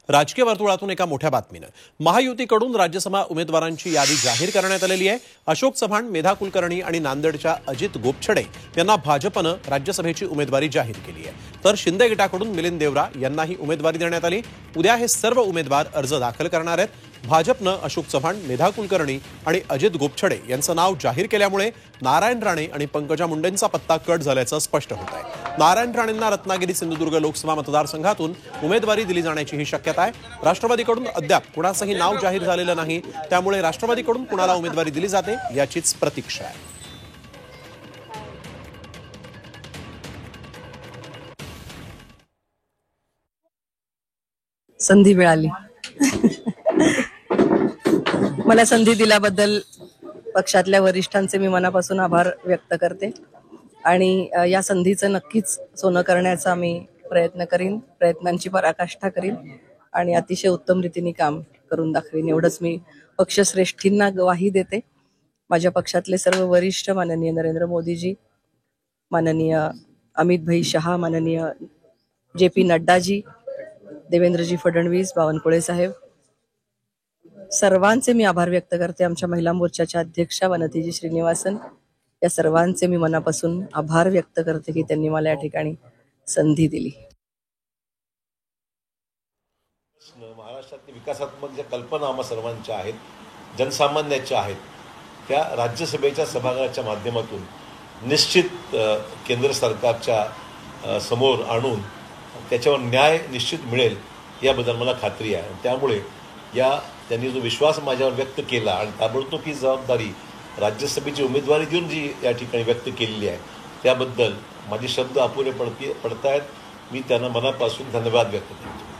राजकीय वर्तुळातून एका मोठ्या बातमीनं महायुतीकडून राज्यसभा उमेदवारांची यादी जाहीर करण्यात आलेली आहे। अशोक चव्हाण, मेधा कुलकर्णी आणि नांदेडच्या अजित गोपछडे यांना भाजपनं राज्यसभेची उमेदवारी जाहीर केली आहे, तर शिंदे गटाकडून मिलिंद देवरा यांनाही उमेदवारी देण्यात आली। उद्या हे सर्व उमेदवार अर्ज दाखल करणार आहेत। भाजपनं अशोक चव्हाण, मेधा कुलकर्णी आणि अजित गोपछडे यांचं नाव जाहीर केल्यामुळे नारायण राणे आणि पंकजा मुंडेंचा पत्ता कट झाल्याचं स्पष्ट होत आहे। नारायण राणेंना रत्नागिरी सिंधुदुर्ग लोकसभा मतदारसंघातून उमेदवारी दिली जाण्याची ही शक्यता आहे। राष्ट्रवादीकडून अद्याप कुणाचंही नाव जाहीर झालेलं नाही, त्यामुळे राष्ट्रवादीकडून कुणाला उमेदवारी दिली जाते याचीच प्रतीक्षा आहे। संधी मिळाली मला संधी दिल्याबद्दल पक्षातल्या वरिष्ठांचे मी मनापासून आभार व्यक्त करते आणि या संधीचं नक्कीच सोनं करण्याचा मी प्रयत्न करीन, प्रयत्नांची पराकाष्ठा करीन आणि अतिशय उत्तम रीतीने काम करून दाखवीन एवढंच मी पक्षश्रेष्ठींना ग्वाही देते। माझ्या पक्षातले सर्व वरिष्ठ माननीय नरेंद्र मोदीजी, माननीय अमित भाई शहा, माननीय JP नड्डाजी, देवेंद्रजी फडणवीस, बावनकुळे साहेब, सर्वांचे मी आभार व्यक्त करते। आमच्या महिला मोर्चाच्या अध्यक्षा वनतीजी श्रीनिवासन, या सर्वांचे मी मनापासून आभार व्यक्त करते की त्यांनी मला या ठिकाणी संधी दिली। महाराष्ट्रातील विकासात्मक ज्या कल्पना आम्हा सर्वांच्या आहेत, जनसामान्याच्या आहेत, त्या राज्यसभेच्या सभागृहाच्या माध्यमातून निश्चित केंद्र सरकारच्या समोर आणून त्याच्यावर न्याय निश्चित मिळेल याबद्दल मला खात्री आहे। त्यामुळे त्यांनी जो विश्वास माझ्यावर व्यक्त केला आणि ताबडतोब ही जबाबदारी राज्यसभेची उमेदवारी देऊन जी या ठिकाणी व्यक्त केलेली आहे, त्याबद्दल माझे शब्द अपुरे पडतायत। मी त्यांना मनापासून धन्यवाद व्यक्त करतो।